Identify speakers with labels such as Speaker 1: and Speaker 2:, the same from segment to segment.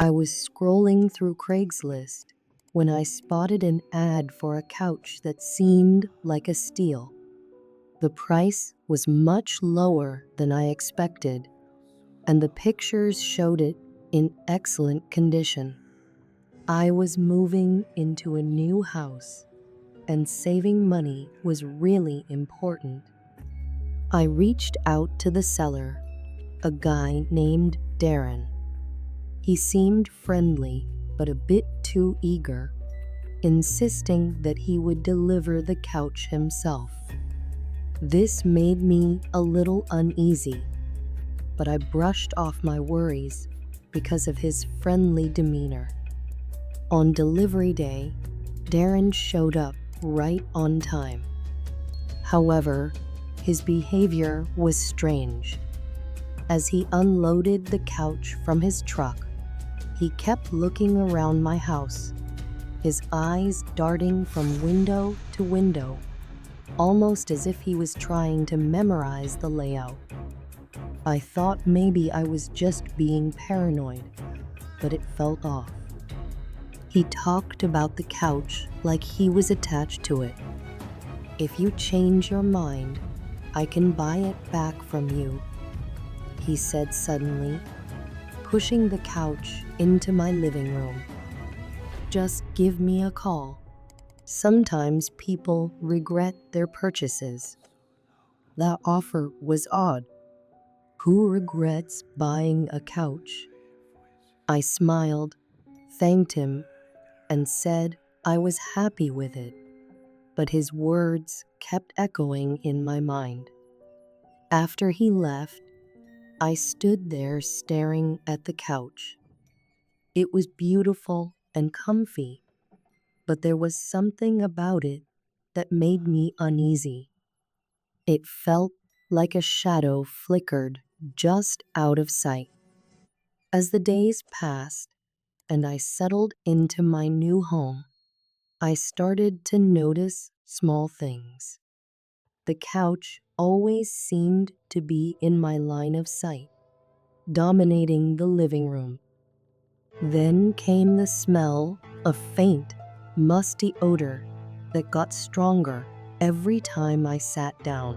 Speaker 1: I was scrolling through Craigslist when I spotted an ad for a couch that seemed like a steal. The price was much lower than I expected, and the pictures showed it in excellent condition. I was moving into a new house, and saving money was really important. I reached out to the seller, a guy named Darren. He seemed friendly, but a bit too eager, insisting that he would deliver the couch himself. This made me a little uneasy, but I brushed off my worries because of his friendly demeanor. On delivery day, Darren showed up right on time. However, his behavior was strange. As he unloaded the couch from his truck, he kept looking around my house, his eyes darting from window to window, almost as if he was trying to memorize the layout. I thought maybe I was just being paranoid, but it felt off. He talked about the couch like he was attached to it. "If you change your mind, I can buy it back from you," he said suddenly, pushing the couch into my living room. "Just give me a call." Sometimes people regret their purchases. That offer was odd. Who regrets buying a couch? I smiled, thanked him, and said I was happy with it, but his words kept echoing in my mind. After he left, I stood there staring at the couch. It was beautiful and comfy, but there was something about it that made me uneasy. It felt like a shadow flickered just out of sight. As the days passed and I settled into my new home, I started to notice small things. The couch always seemed to be in my line of sight, dominating the living room. Then came the smell of faint, musty odor that got stronger every time I sat down.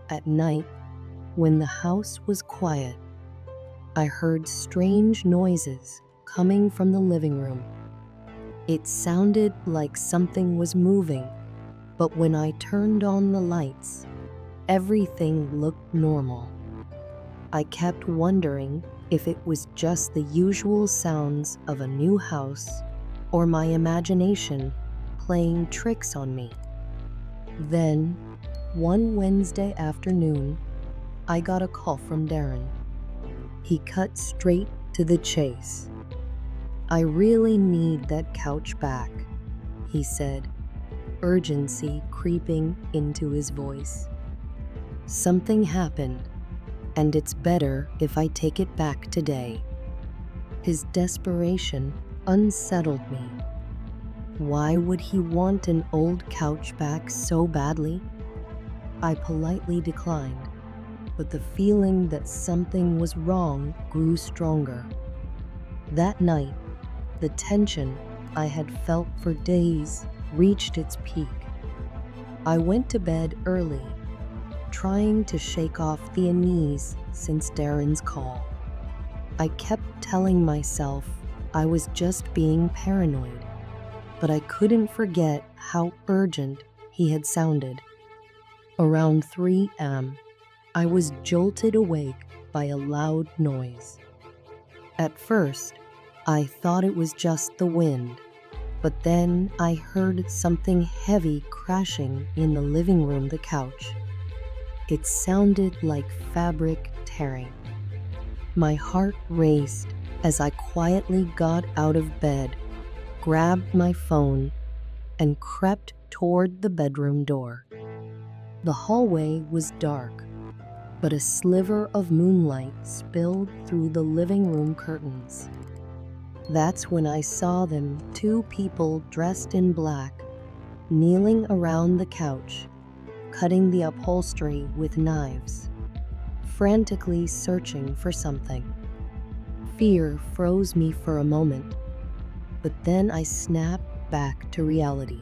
Speaker 1: At night, when the house was quiet, I heard strange noises coming from the living room. It sounded like something was moving, but when I turned on the lights, everything looked normal. I kept wondering if it was just the usual sounds of a new house or my imagination playing tricks on me. Then, one Wednesday afternoon, I got a call from Darren. He cut straight to the chase. "I really need that couch back," he said, urgency creeping into his voice. "Something happened, and it's better if I take it back today." His desperation unsettled me. Why would he want an old couch back so badly? I politely declined, but the feeling that something was wrong grew stronger. That night, the tension I had felt for days reached its peak. I went to bed early, trying to shake off the unease since Darren's call. I kept telling myself I was just being paranoid, but I couldn't forget how urgent he had sounded. Around 3 a.m., I was jolted awake by a loud noise. At first, I thought it was just the wind, but then I heard something heavy crashing in the living room, the couch. It sounded like fabric tearing. My heart raced as I quietly got out of bed, grabbed my phone, and crept toward the bedroom door. The hallway was dark, but a sliver of moonlight spilled through the living room curtains. That's when I saw them, 2 people dressed in black, kneeling around the couch, cutting the upholstery with knives, frantically searching for something. Fear froze me for a moment, but then I snapped back to reality.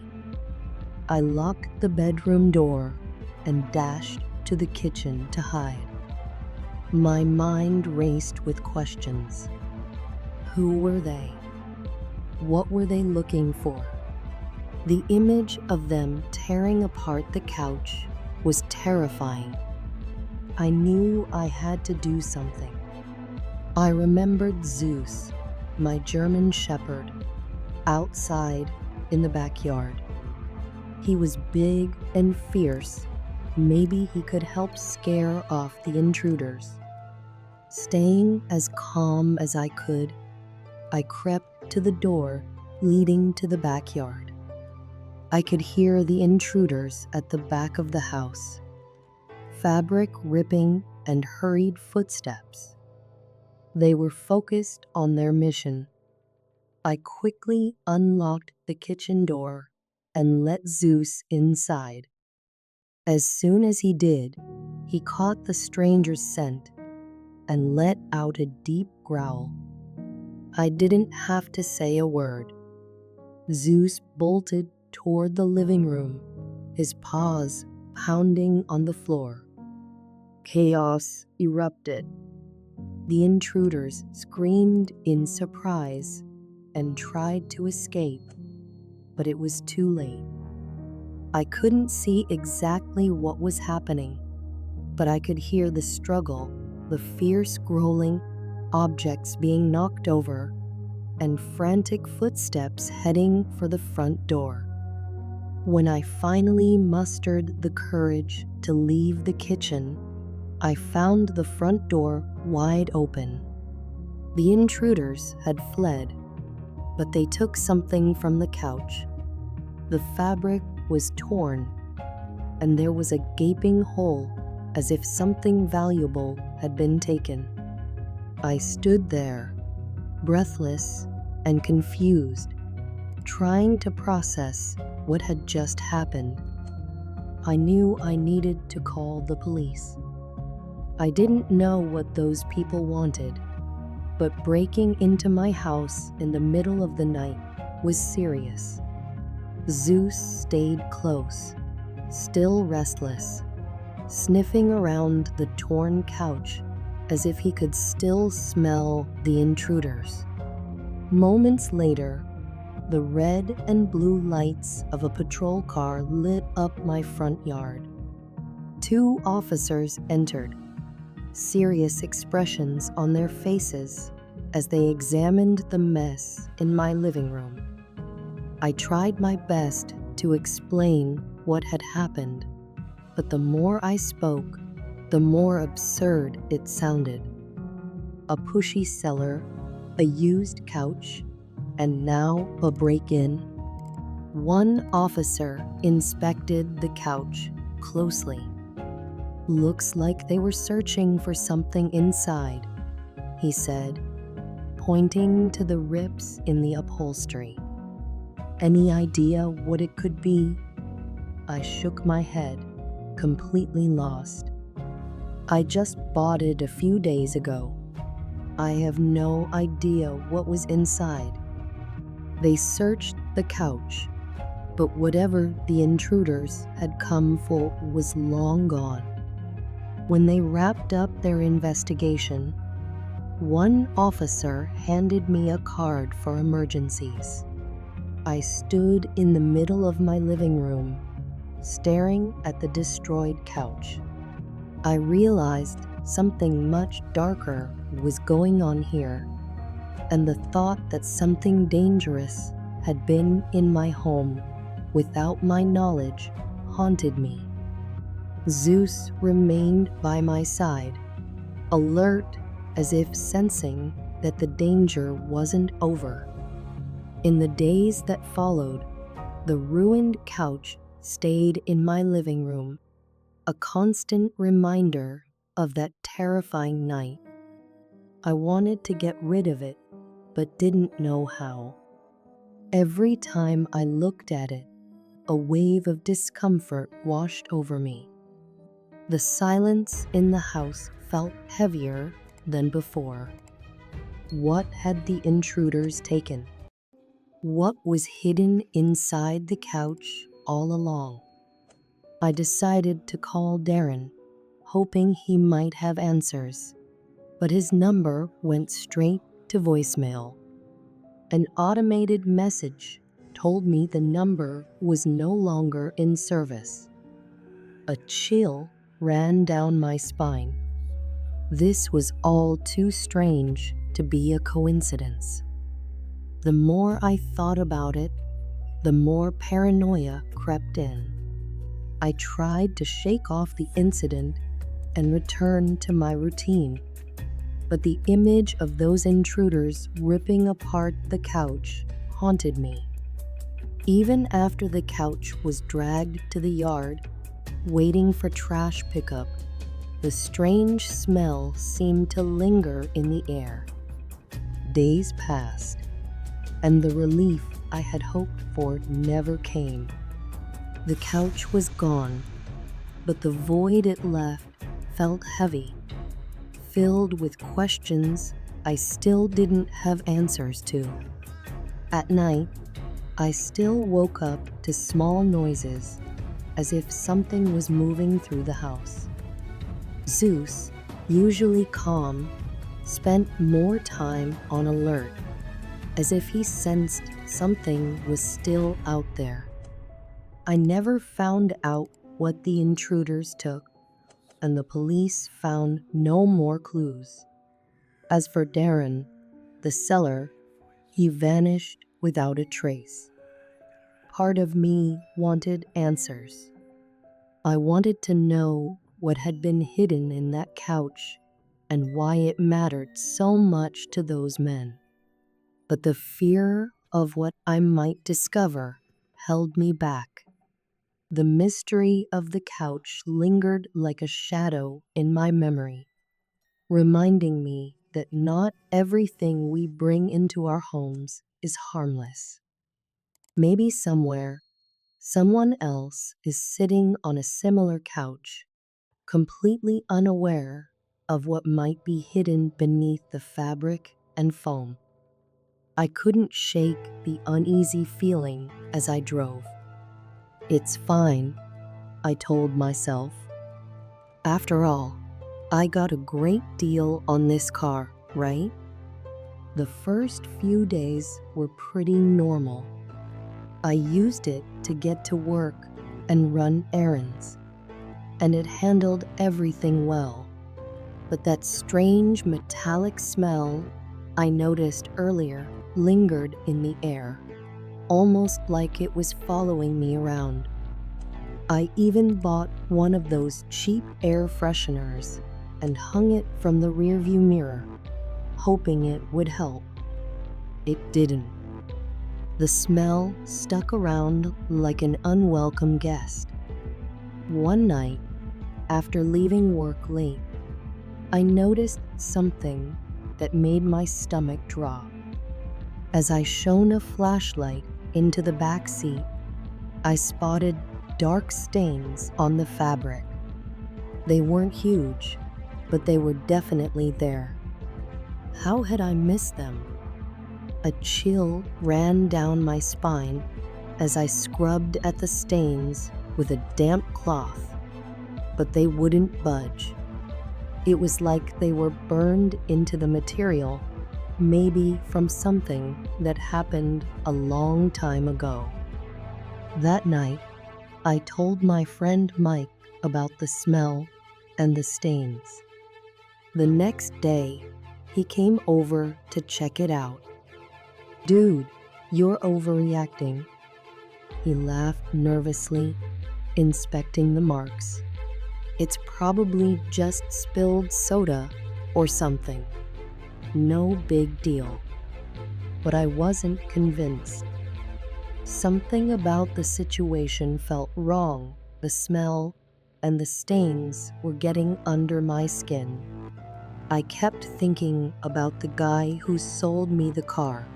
Speaker 1: I locked the bedroom door and dashed to the kitchen to hide. My mind raced with questions. Who were they? What were they looking for? The image of them tearing apart the couch was terrifying. I knew I had to do something. I remembered Zeus, my German shepherd, outside in the backyard. He was big and fierce. Maybe he could help scare off the intruders. Staying as calm as I could, I crept to the door leading to the backyard. I could hear the intruders at the back of the house, fabric ripping and hurried footsteps. They were focused on their mission. I quickly unlocked the kitchen door and let Zeus inside. As soon as he did, he caught the stranger's scent and let out a deep growl. I didn't have to say a word. Zeus bolted toward the living room, his paws pounding on the floor. Chaos erupted. The intruders screamed in surprise and tried to escape, but it was too late. I couldn't see exactly what was happening, but I could hear the struggle, the fierce growling, objects being knocked over, and frantic footsteps heading for the front door. When I finally mustered the courage to leave the kitchen, I found the front door wide open. The intruders had fled, but they took something from the couch. The fabric was torn, and there was a gaping hole as if something valuable had been taken. I stood there, breathless and confused, trying to process what had just happened. I knew I needed to call the police. I didn't know what those people wanted, but breaking into my house in the middle of the night was serious. Zeus stayed close, still restless, sniffing around the torn couch as if he could still smell the intruders. Moments later, the red and blue lights of a patrol car lit up my front yard. 2 officers entered, serious expressions on their faces as they examined the mess in my living room. I tried my best to explain what had happened, but the more I spoke, the more absurd it sounded. A pushy cellar, a used couch, and now a break-in. One officer inspected the couch closely. Looks like they were searching for something inside, he said, pointing to the rips in the upholstery. Any idea what it could be? I shook my head, completely lost. I just bought it a few days ago. I have no idea what was inside. They searched the couch, but whatever the intruders had come for was long gone. When they wrapped up their investigation, one officer handed me a card for emergencies. I stood in the middle of my living room, staring at the destroyed couch. I realized something much darker was going on here, and the thought that something dangerous had been in my home without my knowledge haunted me. Zeus remained by my side, alert as if sensing that the danger wasn't over. In the days that followed, the ruined couch stayed in my living room, a constant reminder of that terrifying night. I wanted to get rid of it, but didn't know how. Every time I looked at it, a wave of discomfort washed over me. The silence in the house felt heavier than before. What had the intruders taken? What was hidden inside the couch all along? I decided to call Darren, hoping he might have answers, but his number went straight to voicemail. An automated message told me the number was no longer in service. A chill ran down my spine. This was all too strange to be a coincidence. The more I thought about it, the more paranoia crept in. I tried to shake off the incident and return to my routine, but the image of those intruders ripping apart the couch haunted me. Even after the couch was dragged to the yard, waiting for trash pickup, the strange smell seemed to linger in the air. Days passed, and the relief I had hoped for never came. The couch was gone, but the void it left felt heavy, filled with questions I still didn't have answers to. At night, I still woke up to small noises, as if something was moving through the house. Zeus, usually calm, spent more time on alert, as if he sensed something was still out there. I never found out what the intruders took, and the police found no more clues. As for Darren, the seller, he vanished without a trace. Part of me wanted answers. I wanted to know what had been hidden in that couch and why it mattered so much to those men. But the fear of what I might discover held me back. The mystery of the couch lingered like a shadow in my memory, reminding me that not everything we bring into our homes is harmless. Maybe somewhere, someone else is sitting on a similar couch, completely unaware of what might be hidden beneath the fabric and foam. I couldn't shake the uneasy feeling as I drove. It's fine, I told myself. After all, I got a great deal on this car, right? The first few days were pretty normal. I used it to get to work and run errands, and it handled everything well. But that strange metallic smell I noticed earlier lingered in the air, almost like it was following me around. I even bought one of those cheap air fresheners and hung it from the rearview mirror, hoping it would help. It didn't. The smell stuck around like an unwelcome guest. One night, after leaving work late, I noticed something that made my stomach drop. As I shone a flashlight into the back seat, I spotted dark stains on the fabric. They weren't huge, but they were definitely there. How had I missed them? A chill ran down my spine as I scrubbed at the stains with a damp cloth, but they wouldn't budge. It was like they were burned into the material, maybe from something that happened a long time ago. That night, I told my friend Mike about the smell and the stains. The next day, he came over to check it out. "Dude, you're overreacting." He laughed nervously, inspecting the marks. "It's probably just spilled soda or something. No big deal." But I wasn't convinced. Something about the situation felt wrong. The smell and the stains were getting under my skin. I kept thinking about the guy who sold me the car.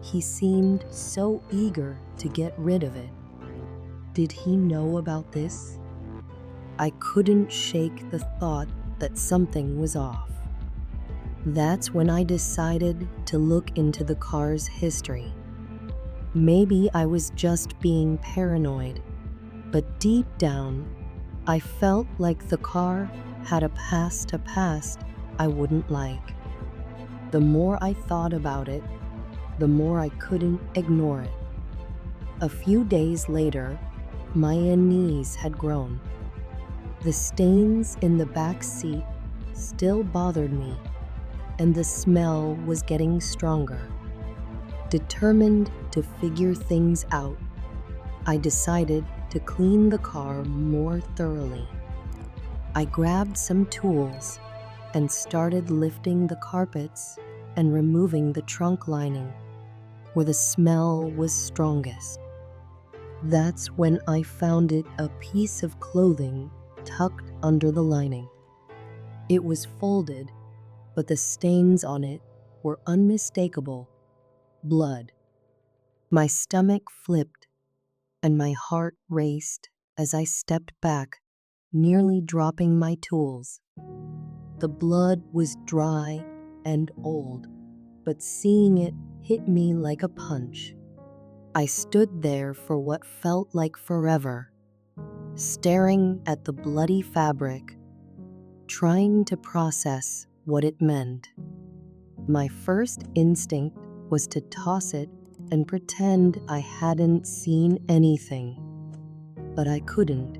Speaker 1: He seemed so eager to get rid of it. Did he know about this? I couldn't shake the thought that something was off. That's when I decided to look into the car's history. Maybe I was just being paranoid, but deep down, I felt like the car had a past I wouldn't like. The more I thought about it, the more I couldn't ignore it. A few days later, my unease had grown. The stains in the back seat still bothered me, and the smell was getting stronger. Determined to figure things out, I decided to clean the car more thoroughly. I grabbed some tools and started lifting the carpets and removing the trunk lining, where the smell was strongest. That's when I found a piece of clothing tucked under the lining. It was folded, but the stains on it were unmistakable: blood. My stomach flipped and my heart raced as I stepped back, nearly dropping my tools. The blood was dry and old, but seeing it hit me like a punch. I stood there for what felt like forever, staring at the bloody fabric, trying to process what it meant. My first instinct was to toss it and pretend I hadn't seen anything, but I couldn't.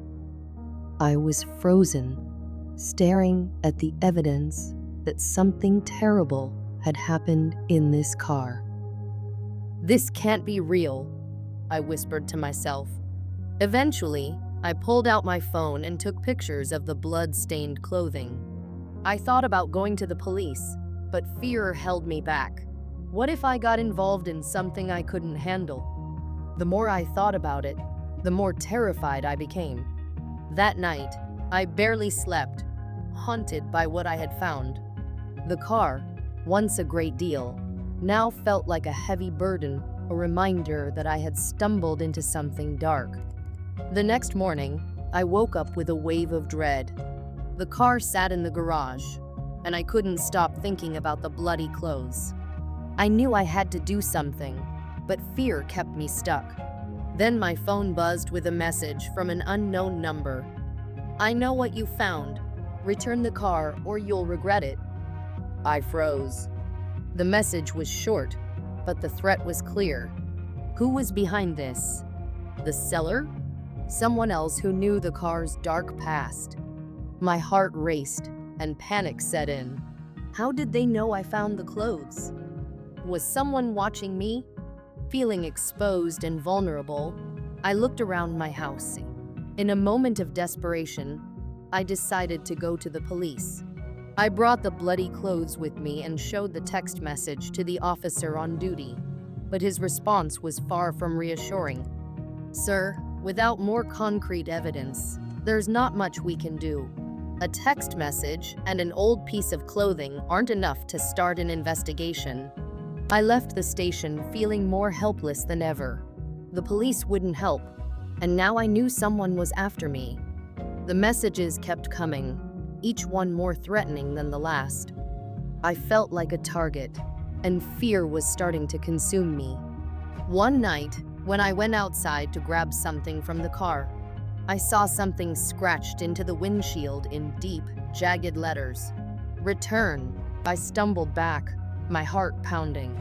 Speaker 1: I was frozen, staring at the evidence that something terrible had happened in this car.
Speaker 2: "This can't be real," I whispered to myself. Eventually, I pulled out my phone and took pictures of the blood-stained clothing. I thought about going to the police, but fear held me back. What if I got involved in something I couldn't handle? The more I thought about it, the more terrified I became. That night, I barely slept, haunted by what I had found. The car, once a great deal, now felt like a heavy burden, a reminder that I had stumbled into something dark. The next morning, I woke up with a wave of dread. The car sat in the garage, and I couldn't stop thinking about the bloody clothes. I knew I had to do something, but fear kept me stuck. Then my phone buzzed with a message from an unknown number. "I know what you found. Return the car or you'll regret it." I froze. The message was short, but the threat was clear. Who was behind this? The seller? Someone else who knew the car's dark past? My heart raced, and panic set in. How did they know I found the clothes? Was someone watching me? Feeling exposed and vulnerable, I looked around my house. In a moment of desperation, I decided to go to the police. I brought the bloody clothes with me and showed the text message to the officer on duty, but his response was far from reassuring. "Sir, without more concrete evidence, there's not much we can do. A text message and an old piece of clothing aren't enough to start an investigation." I left the station feeling more helpless than ever. The police wouldn't help, and now I knew someone was after me. The messages kept coming, each one more threatening than the last. I felt like a target, and fear was starting to consume me. One night, when I went outside to grab something from the car, I saw something scratched into the windshield in deep, jagged letters. "Return." I stumbled back, my heart pounding.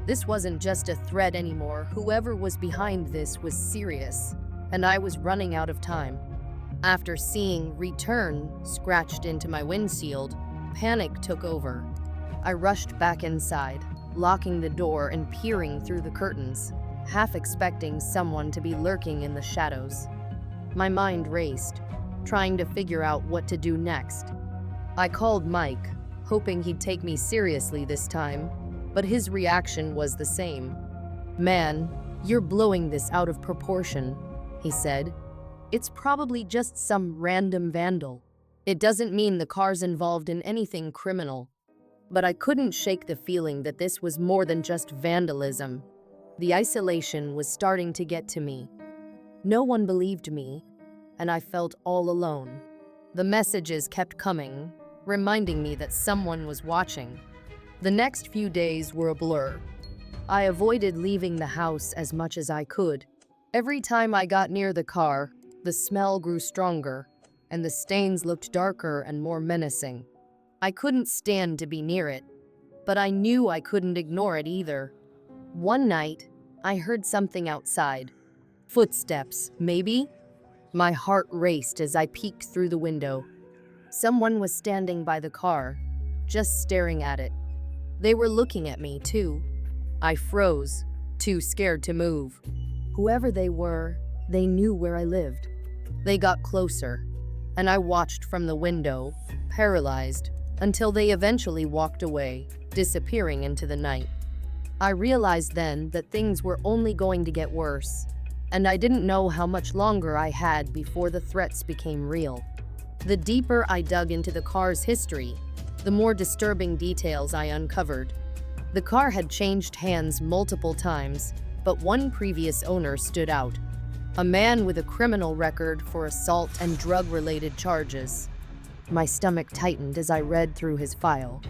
Speaker 2: This wasn't just a threat anymore. Whoever was behind this was serious, and I was running out of time. After seeing "Return" scratched into my windshield, panic took over. I rushed back inside, locking the door and peering through the curtains, half expecting someone to be lurking in the shadows. My mind raced, trying to figure out what to do next. I called Mike, hoping he'd take me seriously this time, but his reaction was the same. "Man, you're blowing this out of proportion," he said. "It's probably just some random vandal. It doesn't mean the car's involved in anything criminal." But I couldn't shake the feeling that this was more than just vandalism. The isolation was starting to get to me. No one believed me, and I felt all alone. The messages kept coming, reminding me that someone was watching. The next few days were a blur. I avoided leaving the house as much as I could. Every time I got near the car, the smell grew stronger, and the stains looked darker and more menacing. I couldn't stand to be near it, but I knew I couldn't ignore it either. One night, I heard something outside. Footsteps, maybe? My heart raced as I peeked through the window. Someone was standing by the car, just staring at it. They were looking at me, too. I froze, too scared to move. Whoever they were, they knew where I lived. They got closer, and I watched from the window, paralyzed, until they eventually walked away, disappearing into the night. I realized then that things were only going to get worse, and I didn't know how much longer I had before the threats became real. The deeper I dug into the car's history, the more disturbing details I uncovered. The car had changed hands multiple times, but one previous owner stood out. A man with a criminal record for assault and drug-related charges. My stomach tightened as I read through his file.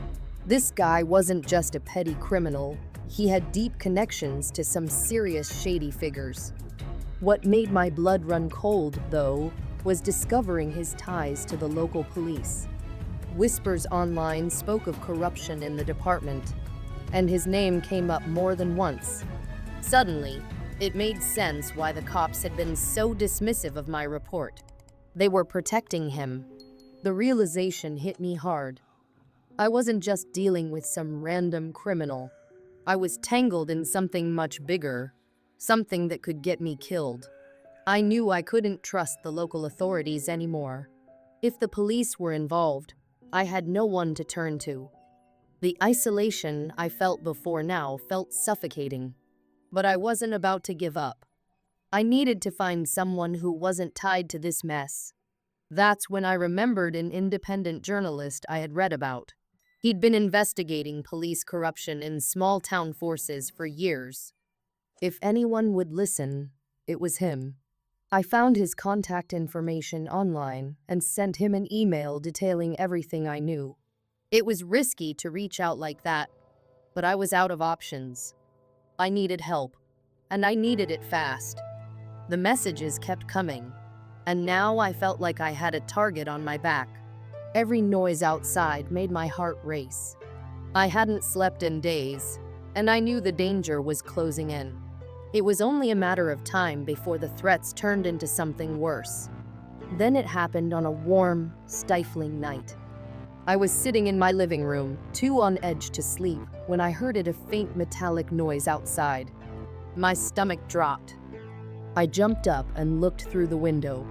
Speaker 2: This guy wasn't just a petty criminal, he had deep connections to some serious shady figures. What made my blood run cold, though, was discovering his ties to the local police. Whispers online spoke of corruption in the department, and his name came up more than once. Suddenly, it made sense why the cops had been so dismissive of my report. They were protecting him. The realization hit me hard. I wasn't just dealing with some random criminal. I was tangled in something much bigger, something that could get me killed. I knew I couldn't trust the local authorities anymore. If the police were involved, I had no one to turn to. The isolation I felt before now felt suffocating, but I wasn't about to give up. I needed to find someone who wasn't tied to this mess. That's when I remembered an independent journalist I had read about. He'd been investigating police corruption in small-town forces for years. If anyone would listen, it was him. I found his contact information online and sent him an email detailing everything I knew. It was risky to reach out like that, but I was out of options. I needed help, and I needed it fast. The messages kept coming, and now I felt like I had a target on my back. Every noise outside made my heart race. I hadn't slept in days, and I knew the danger was closing in. It was only a matter of time before the threats turned into something worse. Then it happened on a warm, stifling night. I was sitting in my living room, too on edge to sleep, when I heard a faint metallic noise outside. My stomach dropped. I jumped up and looked through the window.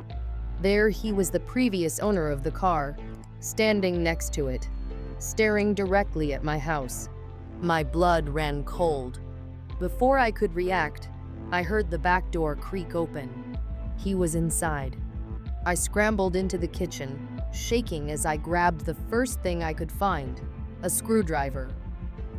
Speaker 2: There he was, the previous owner of the car, standing next to it, staring directly at my house. My blood ran cold. Before I could react, I heard the back door creak open. He was inside. I scrambled into the kitchen, shaking as I grabbed the first thing I could find, a screwdriver.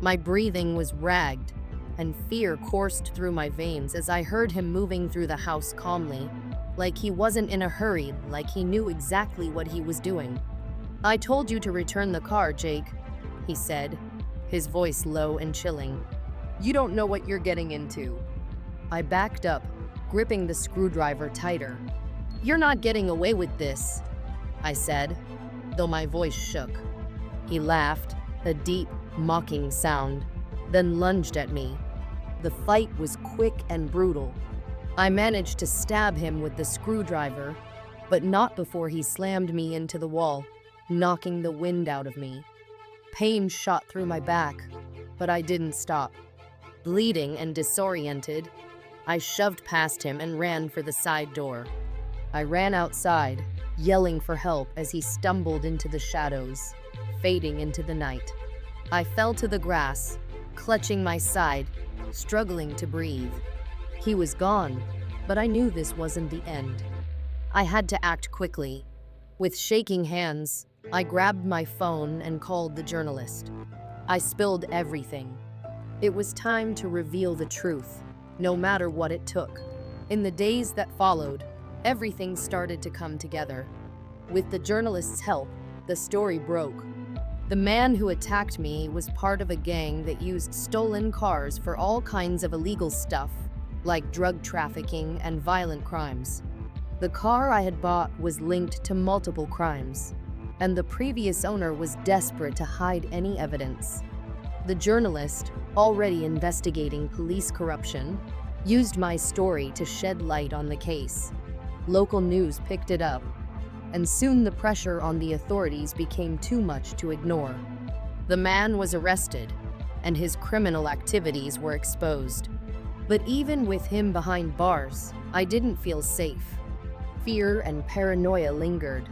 Speaker 2: My breathing was ragged, and fear coursed through my veins as I heard him moving through the house calmly, like he wasn't in a hurry, like he knew exactly what he was doing. "I told you to return the car, Jake," he said, his voice low and chilling. "You don't know what you're getting into." I backed up, gripping the screwdriver tighter. "You're not getting away with this," I said, though my voice shook. He laughed, a deep, mocking sound, then lunged at me. The fight was quick and brutal. I managed to stab him with the screwdriver, but not before he slammed me into the wall, knocking the wind out of me. Pain shot through my back, but I didn't stop. Bleeding and disoriented, I shoved past him and ran for the side door. I ran outside, yelling for help as he stumbled into the shadows, fading into the night. I fell to the grass, clutching my side, struggling to breathe. He was gone, but I knew this wasn't the end. I had to act quickly. With shaking hands, I grabbed my phone and called the journalist. I spilled everything. It was time to reveal the truth, no matter what it took. In the days that followed, everything started to come together. With the journalist's help, the story broke. The man who attacked me was part of a gang that used stolen cars for all kinds of illegal stuff, like drug trafficking and violent crimes. The car I had bought was linked to multiple crimes, and the previous owner was desperate to hide any evidence. The journalist, already investigating police corruption, used my story to shed light on the case. Local news picked it up, and soon the pressure on the authorities became too much to ignore. The man was arrested, and his criminal activities were exposed. But even with him behind bars, I didn't feel safe. Fear and paranoia lingered.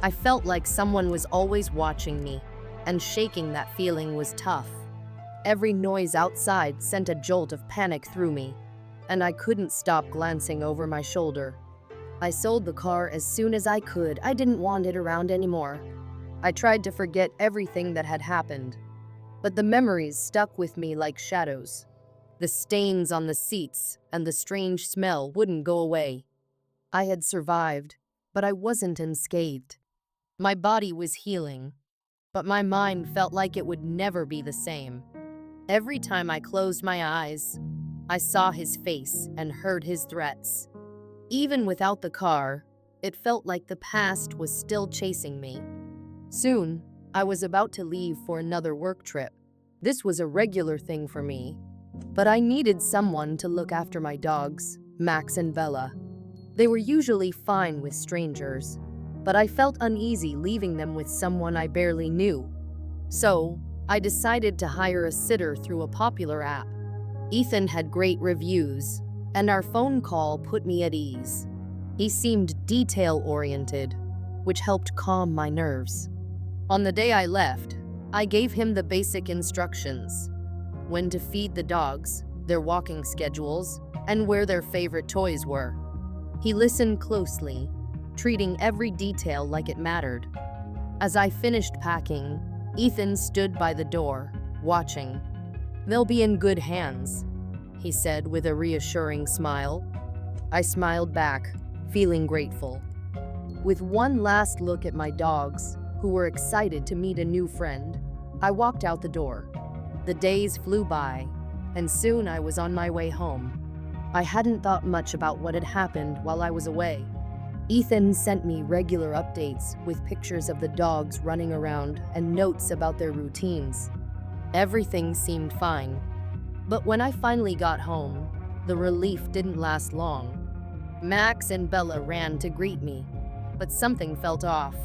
Speaker 2: I felt like someone was always watching me, and shaking that feeling was tough. Every noise outside sent a jolt of panic through me, and I couldn't stop glancing over my shoulder. I sold the car as soon as I could. I didn't want it around anymore. I tried to forget everything that had happened, but the memories stuck with me like shadows. The stains on the seats and the strange smell wouldn't go away. I had survived, but I wasn't unscathed. My body was healing, but my mind felt like it would never be the same. Every time I closed my eyes, I saw his face and heard his threats. Even without the car, it felt like the past was still chasing me. Soon, I was about to leave for another work trip. This was a regular thing for me, but I needed someone to look after my dogs, Max and Bella. They were usually fine with strangers, but I felt uneasy leaving them with someone I barely knew. So, I decided to hire a sitter through a popular app. Ethan had great reviews, and our phone call put me at ease. He seemed detail-oriented, which helped calm my nerves. On the day I left, I gave him the basic instructions: when to feed the dogs, their walking schedules, and where their favorite toys were. He listened closely, treating every detail like it mattered. As I finished packing, Ethan stood by the door, watching. "They'll be in good hands," he said with a reassuring smile. I smiled back, feeling grateful. With one last look at my dogs, who were excited to meet a new friend, I walked out the door. The days flew by, and soon I was on my way home. I hadn't thought much about what had happened while I was away. Ethan sent me regular updates with pictures of the dogs running around and notes about their routines. Everything seemed fine. But when I finally got home, the relief didn't last long. Max and Bella ran to greet me, but something felt off.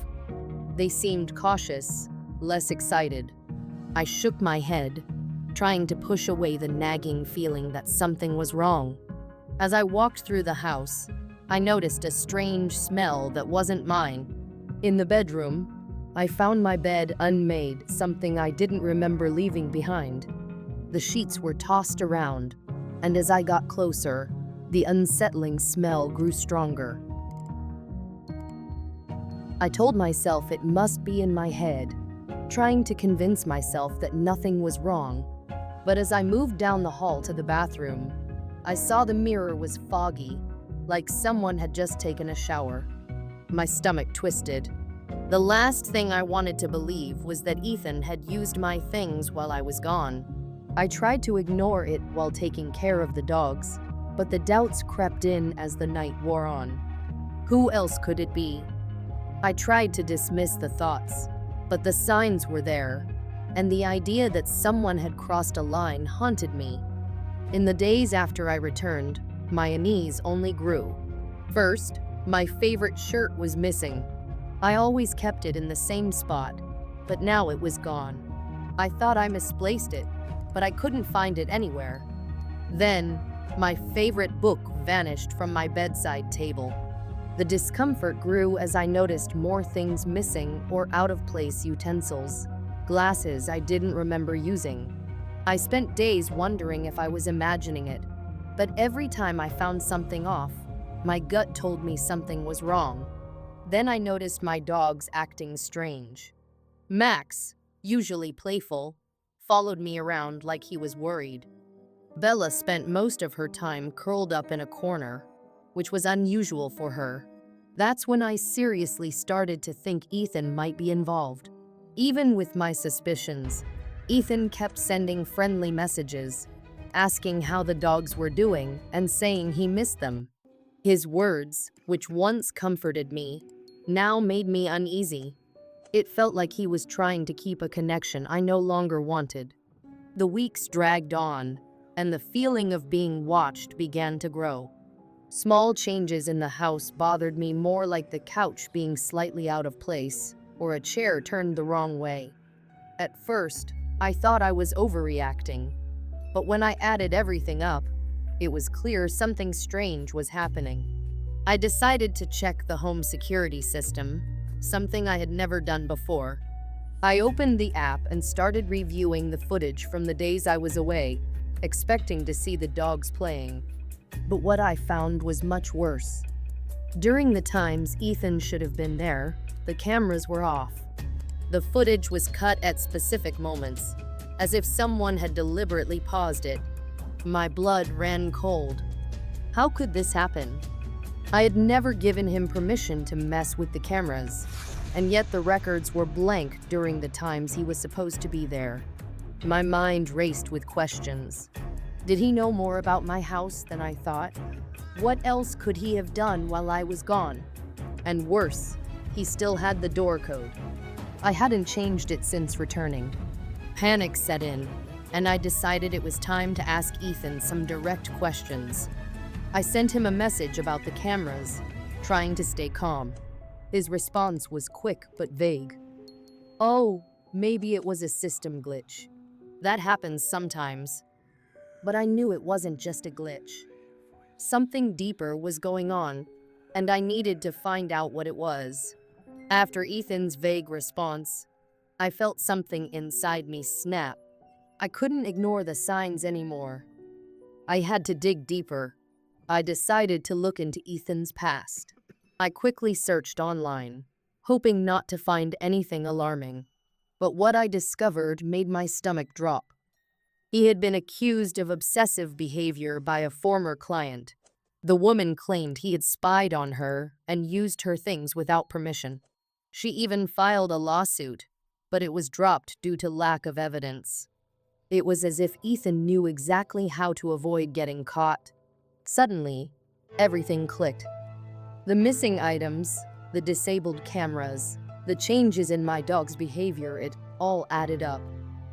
Speaker 2: They seemed cautious, less excited. I shook my head, trying to push away the nagging feeling that something was wrong. As I walked through the house, I noticed a strange smell that wasn't mine. In the bedroom, I found my bed unmade, something I didn't remember leaving behind. The sheets were tossed around, and as I got closer, the unsettling smell grew stronger. I told myself it must be in my head, trying to convince myself that nothing was wrong. But as I moved down the hall to the bathroom, I saw the mirror was foggy, like someone had just taken a shower. My stomach twisted. The last thing I wanted to believe was that Ethan had used my things while I was gone. I tried to ignore it while taking care of the dogs, but the doubts crept in as the night wore on. Who else could it be? I tried to dismiss the thoughts, but the signs were there, and the idea that someone had crossed a line haunted me. In the days after I returned, my unease only grew. First, my favorite shirt was missing. I always kept it in the same spot, but now it was gone. I thought I misplaced it, but I couldn't find it anywhere. Then, my favorite book vanished from my bedside table. The discomfort grew as I noticed more things missing or out-of-place utensils, glasses I didn't remember using. I spent days wondering if I was imagining it, but every time I found something off, my gut told me something was wrong. Then I noticed my dogs acting strange. Max, usually playful, followed me around like he was worried. Bella spent most of her time curled up in a corner, which was unusual for her. That's when I seriously started to think Ethan might be involved. Even with my suspicions, Ethan kept sending friendly messages, asking how the dogs were doing and saying he missed them. His words, which once comforted me, now made me uneasy. It felt like he was trying to keep a connection I no longer wanted. The weeks dragged on, and the feeling of being watched began to grow. Small changes in the house bothered me more, like the couch being slightly out of place or a chair turned the wrong way. At first, I thought I was overreacting, but when I added everything up, it was clear something strange was happening. I decided to check the home security system, something I had never done before. I opened the app and started reviewing the footage from the days I was away, expecting to see the dogs playing. But what I found was much worse. During the times Ethan should have been there, the cameras were off. The footage was cut at specific moments, as if someone had deliberately paused it. My blood ran cold. How could this happen? I had never given him permission to mess with the cameras, and yet the records were blank during the times he was supposed to be there. My mind raced with questions. Did he know more about my house than I thought? What else could he have done while I was gone? And worse, he still had the door code. I hadn't changed it since returning. Panic set in, and I decided it was time to ask Ethan some direct questions. I sent him a message about the cameras, trying to stay calm. His response was quick but vague. "Oh, maybe it was a system glitch. That happens sometimes." But I knew it wasn't just a glitch. Something deeper was going on, and I needed to find out what it was. After Ethan's vague response, I felt something inside me snap. I couldn't ignore the signs anymore. I had to dig deeper. I decided to look into Ethan's past. I quickly searched online, hoping not to find anything alarming. But what I discovered made my stomach drop. He had been accused of obsessive behavior by a former client. The woman claimed he had spied on her and used her things without permission. She even filed a lawsuit, but it was dropped due to lack of evidence. It was as if Ethan knew exactly how to avoid getting caught. Suddenly, everything clicked. The missing items, the disabled cameras, the changes in my dog's behavior, it all added up.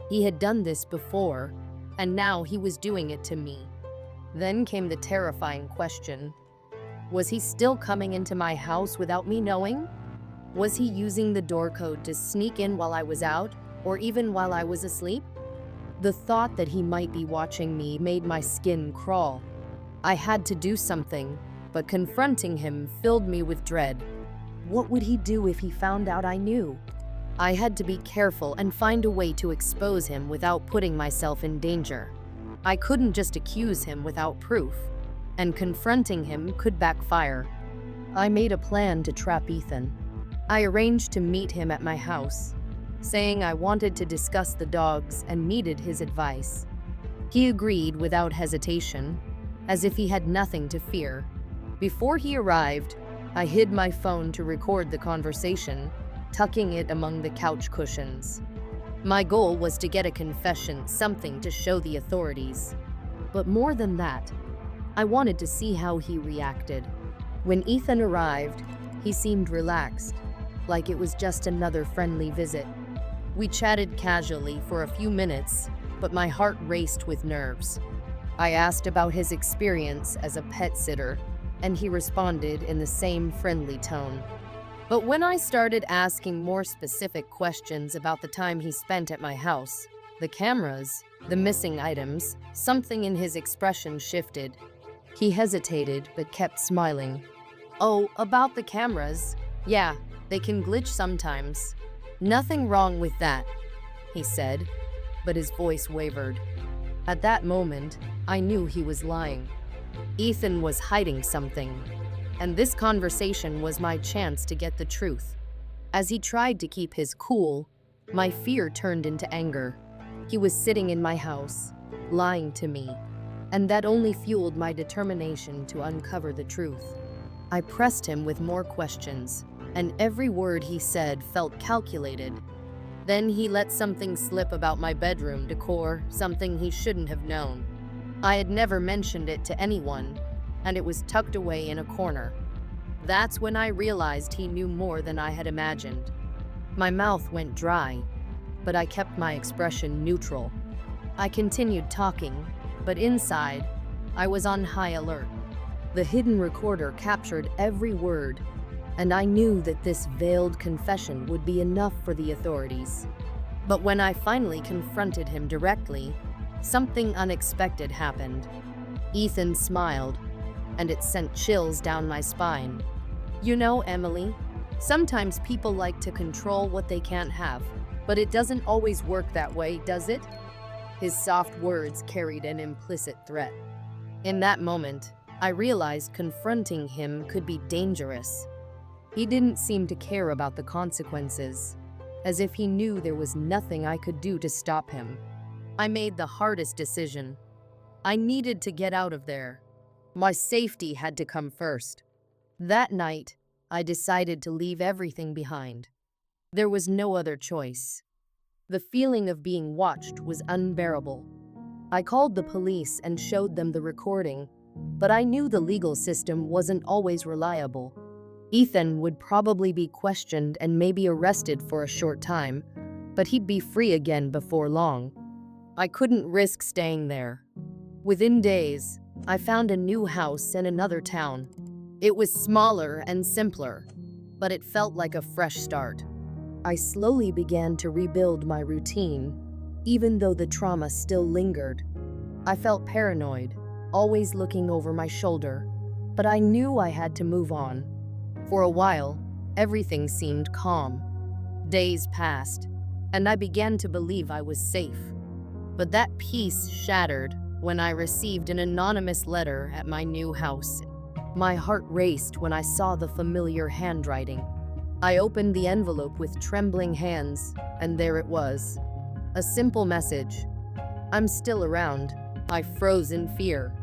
Speaker 2: He had done this before, and now he was doing it to me. Then came the terrifying question. Was he still coming into my house without me knowing? Was he using the door code to sneak in while I was out, or even while I was asleep? The thought that he might be watching me made my skin crawl. I had to do something, but confronting him filled me with dread. What would he do if he found out I knew? I had to be careful and find a way to expose him without putting myself in danger. I couldn't just accuse him without proof, and confronting him could backfire. I made a plan to trap Ethan. I arranged to meet him at my house, saying I wanted to discuss the dogs and needed his advice. He agreed without hesitation, as if he had nothing to fear. Before he arrived, I hid my phone to record the conversation, tucking it among the couch cushions. My goal was to get a confession, something to show the authorities. But more than that, I wanted to see how he reacted. When Ethan arrived, he seemed relaxed, like it was just another friendly visit. We chatted casually for a few minutes, but my heart raced with nerves. I asked about his experience as a pet sitter, and he responded in the same friendly tone. But when I started asking more specific questions about the time he spent at my house, the cameras, the missing items, something in his expression shifted. He hesitated but kept smiling. "Oh, about the cameras? Yeah, they can glitch sometimes. Nothing wrong with that," he said, but his voice wavered. At that moment, I knew he was lying. Ethan was hiding something, and this conversation was my chance to get the truth. As he tried to keep his cool, my fear turned into anger. He was sitting in my house, lying to me, and that only fueled my determination to uncover the truth. I pressed him with more questions, and every word he said felt calculated. Then he let something slip about my bedroom decor, something he shouldn't have known. I had never mentioned it to anyone, and it was tucked away in a corner. That's when I realized he knew more than I had imagined. My mouth went dry, but I kept my expression neutral. I continued talking, but inside, I was on high alert. The hidden recorder captured every word, and I knew that this veiled confession would be enough for the authorities. But when I finally confronted him directly, something unexpected happened. Ethan smiled, and it sent chills down my spine. You know, Emily, sometimes people like to control what they can't have, but it doesn't always work that way, does it? His soft words carried an implicit threat. In that moment, I realized confronting him could be dangerous. He didn't seem to care about the consequences, as if he knew there was nothing I could do to stop him. I made the hardest decision. I needed to get out of there. My safety had to come first. That night, I decided to leave everything behind. There was no other choice. The feeling of being watched was unbearable. I called the police and showed them the recording, but I knew the legal system wasn't always reliable. Ethan would probably be questioned and maybe arrested for a short time, but he'd be free again before long. I couldn't risk staying there. Within days, I found a new house in another town. It was smaller and simpler, but it felt like a fresh start. I slowly began to rebuild my routine, even though the trauma still lingered. I felt paranoid, always looking over my shoulder, but I knew I had to move on. For a while, everything seemed calm. Days passed, and I began to believe I was safe. But that peace shattered when I received an anonymous letter at my new house. My heart raced when I saw the familiar handwriting. I opened the envelope with trembling hands, and there it was. A simple message. I'm still around. I froze in fear.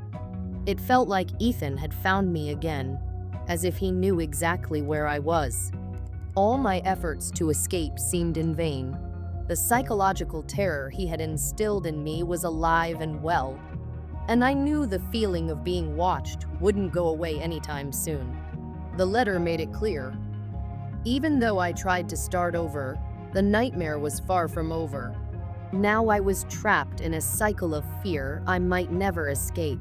Speaker 2: It felt like Ethan had found me again, as if he knew exactly where I was. All my efforts to escape seemed in vain. The psychological terror he had instilled in me was alive and well, and I knew the feeling of being watched wouldn't go away anytime soon. The letter made it clear. Even though I tried to start over, the nightmare was far from over. Now I was trapped in a cycle of fear I might never escape.